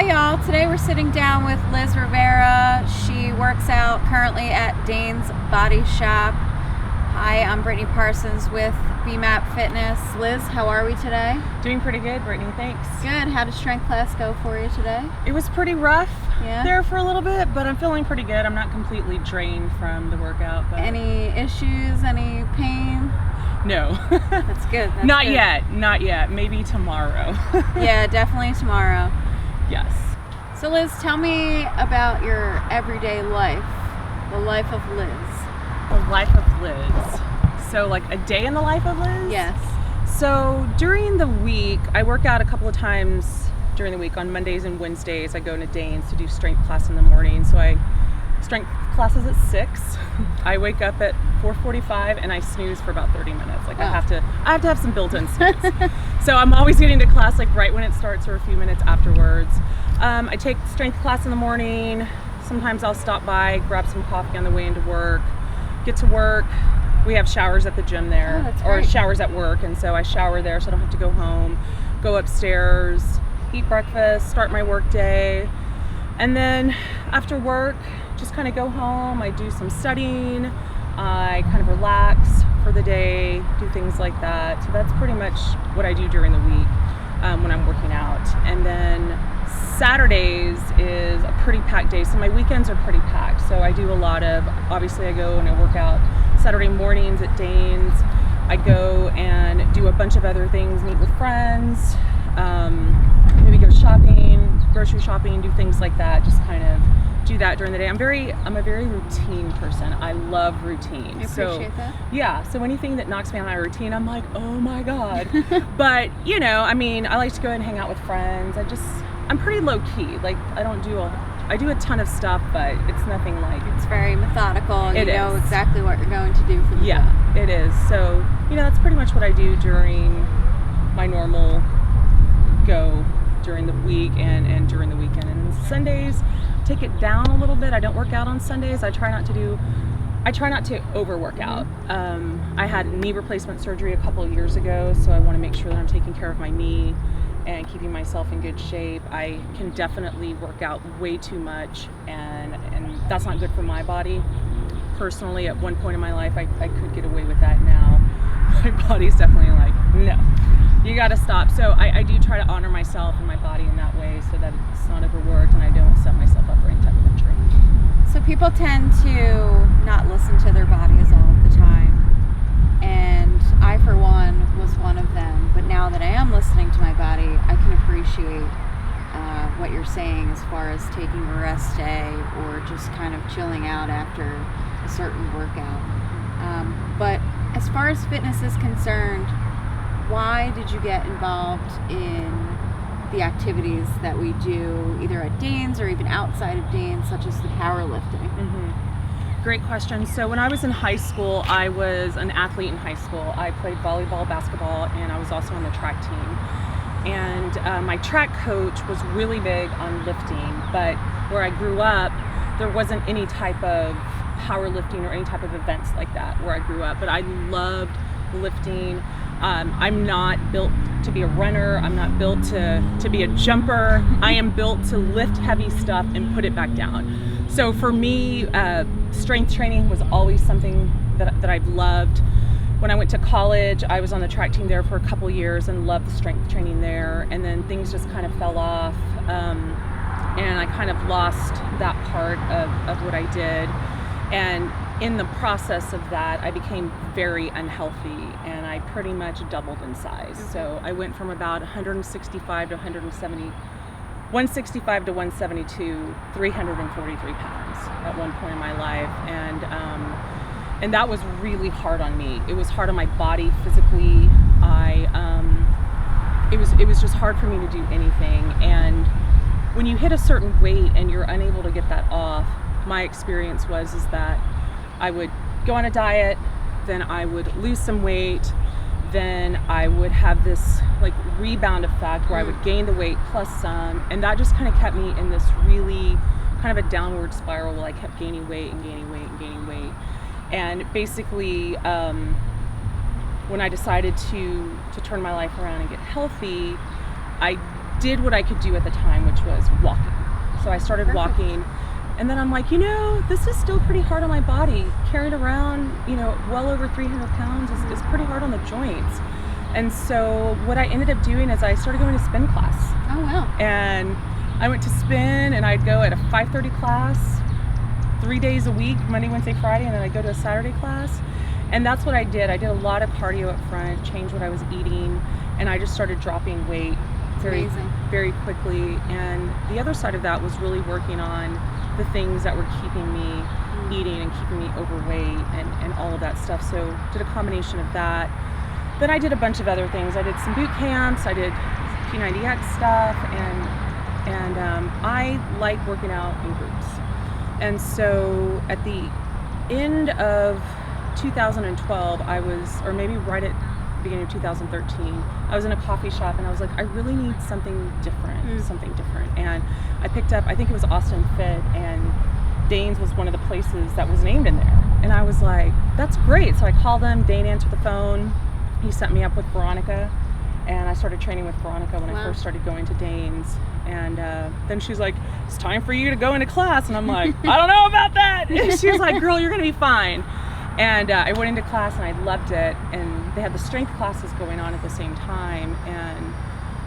Hi y'all, today we're sitting down with Liz Rivera. She works out currently at Dane's Body Shop. Hi, I'm Brittany Parsons with BMAPP Fitness. Liz, how are we today? Doing pretty good, Brittany, thanks. Good. How did strength class go for you today? It was pretty rough there for a little bit, but I'm feeling pretty good. I'm not completely drained from the workout. But Any issues, any pain? No. That's good. That's not good. Not yet. Maybe tomorrow. Yeah, definitely tomorrow. Yes. So Liz, tell me about your everyday life, the life of Liz. The life of Liz. So like a day in the life of Liz? Yes. So during the week, I work out a couple of times during the week. On Mondays and Wednesdays, I go into Dane's to do strength class in the morning. So strength classes at 6. I wake up at 4:45 and I snooze for about 30 minutes. Like I have to have some built-in snooze. So I'm always getting to class like right when it starts or a few minutes afterwards. I take strength class in the morning. Sometimes I'll stop by, grab some coffee on the way into work, get to work. We have showers at the gym there, or showers at work, and so I shower there so I don't have to go home, go upstairs, eat breakfast, start my work day, and then after work, just kind of go home. I do some studying, I kind of relax for the day, do things like that. So that's pretty much what I do during the week when I'm working out. And then Saturdays is a pretty packed day, so my weekends are pretty packed. So I do a lot of, obviously I go and I work out Saturday mornings at Dane's. I go and do a bunch of other things, meet with friends, maybe go shopping, grocery shopping, do things like that, just kind of do that during the day. I'm a very routine person. I love routine. I appreciate that. Yeah, so anything that knocks me out of my routine, I'm like, oh my God. But, I like to go and hang out with friends. I'm pretty low key. Like, I do a ton of stuff, but it's nothing like... It's very methodical, and you know is. exactly what you're going to do for the day. Yeah, it is. So, that's pretty much what I do during my normal go during the week and during the weekend. And Sundays, take it down a little bit. I don't work out on Sundays. I try not to overwork out. I had knee replacement surgery a couple of years ago, so I want to make sure that I'm taking care of my knee and keeping myself in good shape. I can definitely work out way too much, and that's not good for my body. Personally, at one point in my life, I could get away with that. Now my body's definitely like, no, you gotta stop. So I do try to honor myself and my body in that way so that it's not overworked and I don't set myself up for any type of injury. So people tend to not listen to their bodies all the time, and I, for one, was one of them. But now that I am listening to my body, I can appreciate what you're saying as far as taking a rest day or just kind of chilling out after a certain workout. But as far as fitness is concerned, why did you get involved in the activities that we do either at Dane's or even outside of Dane's, such as the powerlifting? Great question. So when I was in high school, I was an athlete in high school. I played volleyball, basketball, and I was also on the track team. And my track coach was really big on lifting, but where I grew up, there wasn't any type of powerlifting or any type of events like that where I grew up, but I loved lifting. I'm not built to be a runner. I'm not built to be a jumper. I am built to lift heavy stuff and put it back down. So for me, strength training was always something that I've loved. When I went to college, I was on the track team there for a couple years and loved the strength training there. And then things just kind of fell off. And I kind of lost that part of what I did. And in the process of that, I became very unhealthy and I pretty much doubled in size. So I went from about 165 to 165 to 172, 343 pounds at one point in my life. And that was really hard on me. It was hard on my body physically. It was just hard for me to do anything. And when you hit a certain weight and you're unable to get that off, my experience is that I would go on a diet, then I would lose some weight, then I would have this like rebound effect where I would gain the weight plus some, and that just kind of kept me in this really kind of a downward spiral where I kept gaining weight and gaining weight and gaining weight. And basically, when I decided to turn my life around and get healthy, I did what I could do at the time, which was walking. So I started walking, and then I'm like, this is still pretty hard on my body. Carried around, well over 300 pounds is pretty hard on the joints. And so what I ended up doing is I started going to spin class. Oh, wow. And I went to spin, and I'd go at a 5:30 class 3 days a week, Monday, Wednesday, Friday, and then I'd go to a Saturday class. And that's what I did. I did a lot of cardio up front, changed what I was eating, and I just started dropping weight very quickly. And the other side of that was really working on the things that were keeping me eating and keeping me overweight and all of that stuff. So did a combination of that. Then I did a bunch of other things. I did some boot camps, I did P90X stuff, and I like working out in groups. And so at the end of 2012, or maybe right at the beginning of 2013, I was in a coffee shop and I was like, I really need something different. And I picked up, I think it was Austin Fit, and Dane's was one of the places that was named in there. And I was like, that's great. So I called them, Dane answered the phone. He set me up with Veronica, and I started training with Veronica when I first started going to Dane's. And then she's like, it's time for you to go into class. And I'm like, I don't know about that. And she was like, girl, you're going to be fine. And I went into class and I loved it. And they had the strength classes going on at the same time. And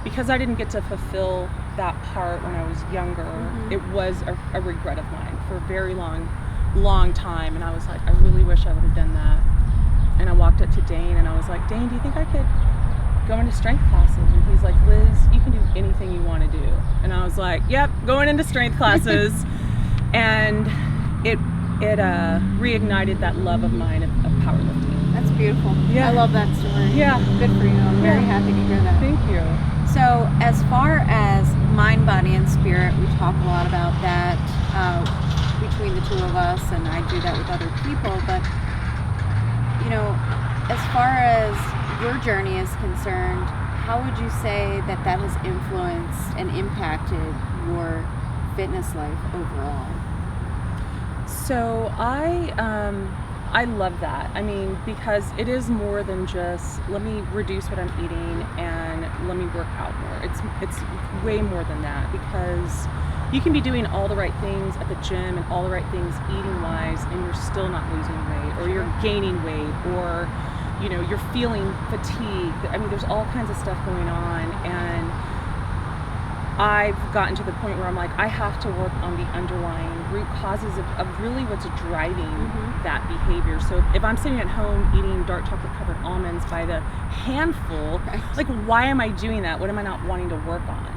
because I didn't get to fulfill that part when I was younger, it was a regret of mine for a very long time. And I was like, I really wish I would have done that. And I walked up to Dane and I was like, Dane, do you think I could go into strength classes? And he's like, Liz, you can do anything you want to do. And I was like, yep, going into strength classes. And it reignited that love of mine of powerlifting. That's beautiful. Yeah. I love that story. Yeah. Good for you. I'm very happy to hear that. Thank you. So as far as mind, body, and spirit, we talk a lot about that between the two of us, and I do that with other people. But, as far as your journey is concerned, how would you say that has influenced and impacted your fitness life overall? So I love that. I mean, because it is more than just let me reduce what I'm eating and let me work out more. It's way more than that, because you can be doing all the right things at the gym and all the right things eating wise, and you're still not losing weight, or you're gaining weight, or you're feeling fatigued. I mean, there's all kinds of stuff going on, and I've gotten to the point where I'm like, I have to work on the underlying root causes of really what's driving that behavior. So if I'm sitting at home eating dark chocolate covered almonds by the handful, like, why am I doing that? What am I not wanting to work on?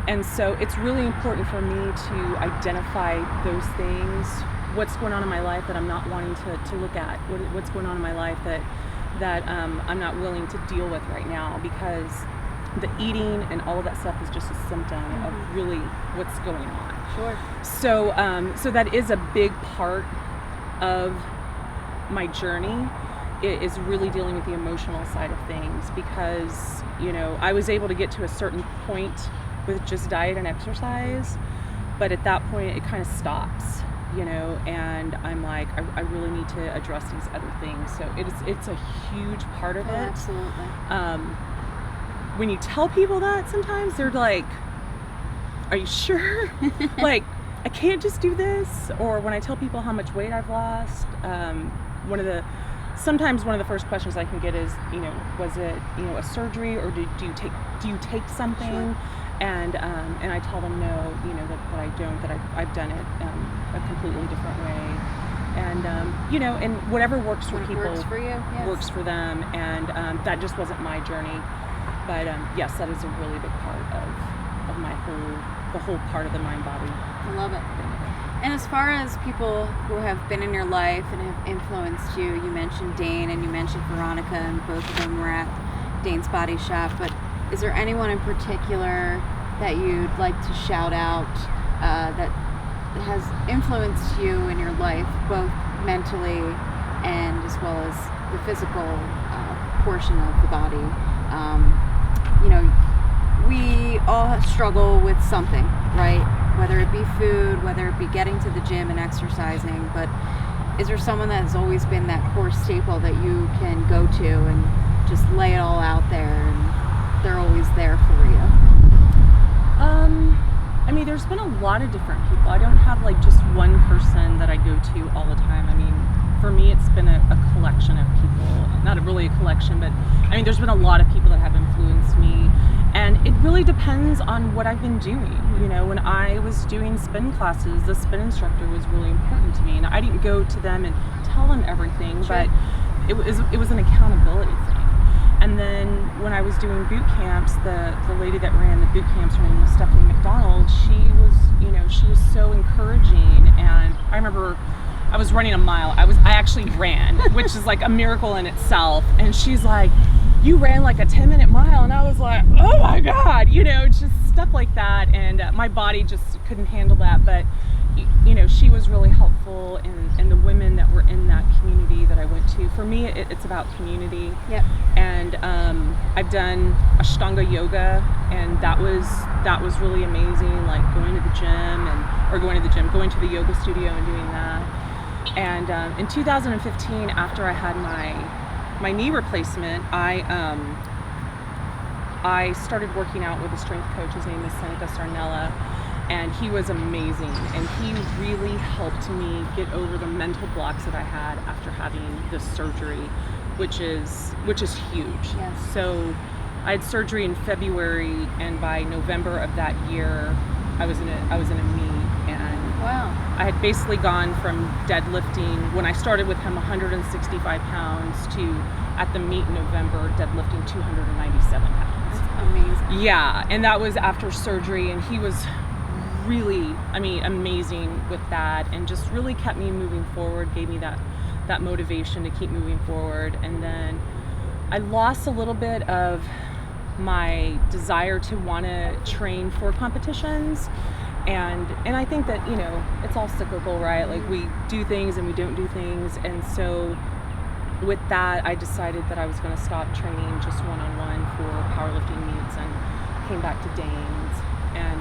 And so it's really important for me to identify those things. What's going on in my life that I'm not wanting to look at? What's going on in my life that I'm not willing to deal with right now, because the eating and all of that stuff is just a symptom of really what's going on. Sure. So that is a big part of my journey. It is really dealing with the emotional side of things, because I was able to get to a certain point with just diet and exercise, but at that point it kind of stops. And I'm like, I really need to address these other things. So it's a huge part of it. Absolutely. When you tell people that, sometimes they're like, are you sure? Like, I can't just do this. Or when I tell people how much weight I've lost, sometimes one of the first questions I can get is, was it, a surgery, or do you take something? Sure. And I tell them no, that I don't, that I've done it a completely different way. And, and whatever works for people works for you, yes. Works for them. And that just wasn't my journey. But yes, that is a really big part of the whole part of the mind body. I love it. And as far as people who have been in your life and have influenced you, you mentioned Dane and you mentioned Veronica, and both of them were at Dane's Body Shop, but is there anyone in particular that you'd like to shout out that has influenced you in your life, both mentally and as well as the physical portion of the body? We all struggle with something, right? Whether it be food, whether it be getting to the gym and exercising, but is there someone that has always been that core staple that you can go to and just lay it all out there, and they're always there for you? I mean, there's been a lot of different people. I don't have like just one person that I go to all the time. I mean, for me, it's been a collection of people. Not really a collection, but I mean, there's been a lot of people that have influenced me. And it really depends on what I've been doing. You know, when I was doing spin classes, the spin instructor was really important to me. And I didn't go to them and tell them everything, Sure. but it was an accountability thing. And then when I was doing boot camps, the lady that ran the boot camps, her name was Stephanie McDonald, she was so encouraging. And I remember I was running a mile. I actually ran, which is like a miracle in itself. And she's like, "You ran like a 10-minute mile." And I was like, "Oh my God," just stuff like that. And my body just couldn't handle that. But she was really helpful, and the women that were in that community that I went to. For me, it's about community. Yep. And I've done Ashtanga yoga, and that was really amazing. Like going to the going to the yoga studio and doing that. And in 2015, after I had my knee replacement, I started working out with a strength coach. His name is Seneca Sarnella. And he was amazing, and he really helped me get over the mental blocks that I had after having this surgery, which is huge. Yes. So I had surgery in February, and by November of that year, I was in a meet, and Wow. I had basically gone from deadlifting when I started with him 165 pounds to at the meet in November deadlifting 297 pounds. That's amazing. Yeah, and that was after surgery, and he was really, amazing with that, and just really kept me moving forward, gave me that motivation to keep moving forward. And then I lost a little bit of my desire to want to train for competitions, and I think that it's all cyclical, right? Like we do things and we don't do things, and so with that I decided that I was going to stop training just one-on-one for powerlifting meets, and came back to Danes, and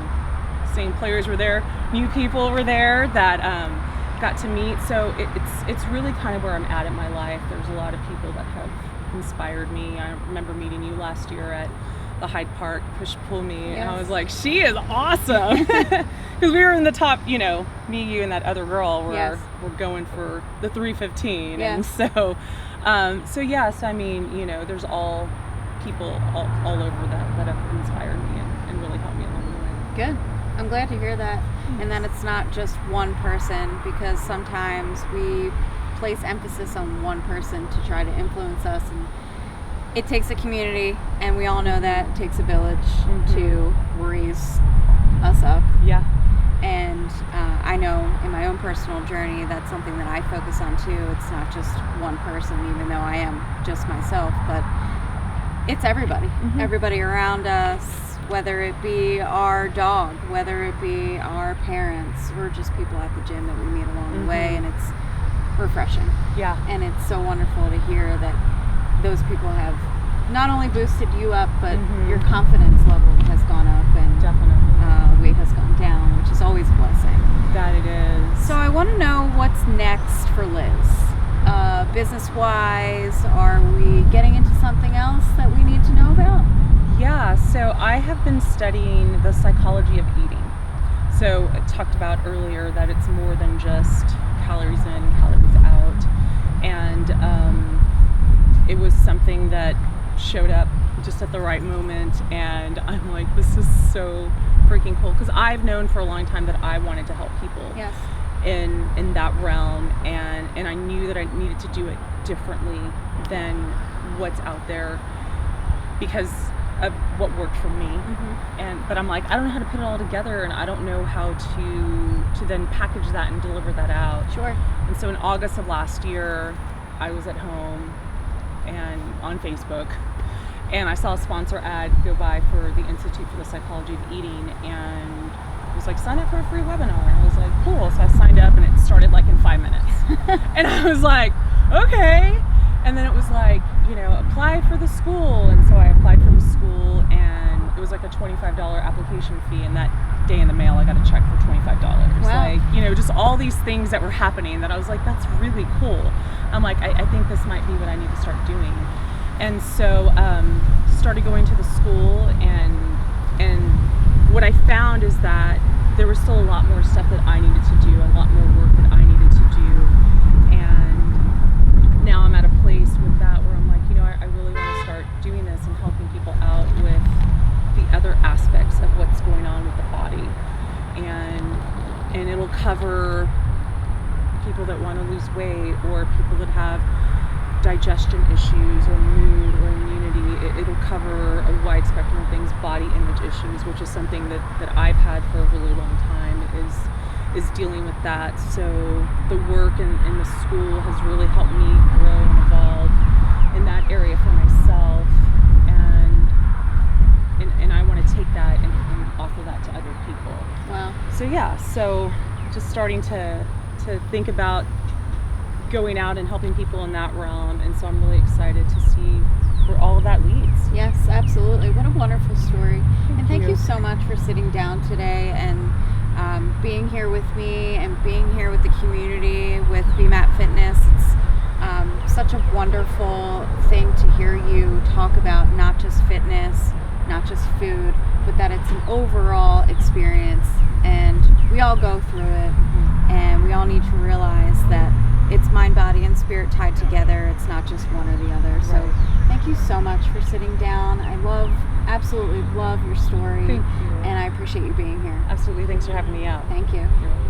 same players were there, new people were there that got to meet. So it's really kind of where I'm at in my life. There's a lot of people that have inspired me. I remember meeting you last year at the Hyde Park push-pull meet, Yes. and I was like, she is awesome, because we were in the top. Me, you, and that other girl were Yes. going for the 315, Yes. and so yes, there's all people all over that have inspired me and really helped me along the way. Good. I'm glad to hear that. And that it's not just one person, because sometimes we place emphasis on one person to try to influence us, and it takes a community, and we all know that it takes a village to raise us up. Yeah. And I know in my own personal journey, that's something that I focus on too. It's not just one person, even though I am just myself, but it's everybody. Everybody around us, whether it be our dog, whether it be our parents, or just people at the gym that we meet along the way, and it's refreshing. Yeah. And it's so wonderful to hear that those people have not only boosted you up, but your confidence level has gone up, and Definitely. weight has gone down, which is always a blessing. That it is. So I want to know what's next for Liz. Business-wise, are we getting into something else that we need to know about? Yeah, so I have been studying the psychology of eating. So I talked about earlier that it's more than just calories in, calories out. And it was something that showed up just at the right moment. And I'm like, this is so freaking cool. Because I've known for a long time that I wanted to help people. Yes. In that realm, and I knew that I needed to do it differently than what's out there because of what worked for me. But I'm like, I don't know how to put it all together, and I don't know how to then package that and deliver that out. Sure. And so in August of last year, I was at home and on Facebook, and I saw a sponsor ad go by for the Institute for the Psychology of Eating, and it was like, sign up for a free webinar. And I was like, cool. So I signed up, and it started like in 5 minutes. And I was like, okay. And then it was like, apply for the school. And so I applied for the school, and it was like a $25 application fee. And that day in the mail, I got a check for $25. Wow. Like, just all these things that were happening that I was like, that's really cool. I'm like, I think this might be what I need to start doing. And so started going to the school, and what I found is that there was still a lot more stuff that I needed to do, a lot more work that I needed to do. And now I'm at a place with that where I'm like, I really want to start doing this and helping people out with the other aspects of what's going on with the body. And it'll cover people that want to lose weight, or people that have digestion issues, or mood, or immunity. It'll cover a wide spectrum of things, body image issues, which is something that I've had for a really long time, is dealing with that. So the work in the school has really helped me grow and evolve in that area for myself, and I want to take that and offer that to other people. Wow. So just starting to think about going out and helping people in that realm, and so I'm really excited to see where all of that leads. Yes, absolutely. What a wonderful story. Thank you. you so much for sitting down today and being here with me and being here with the community with BMAPP Fitness. It's such a wonderful thing to hear you talk about not just fitness, not just food, but that it's an overall experience, and we all go through it, and we all need to realize that it's mind, body, and spirit tied together. It's not just one or the other. So thank you so much for sitting down. I absolutely love your story. Thank you. And I appreciate you being here. Absolutely. Thanks for having me out. Thank you. You're welcome.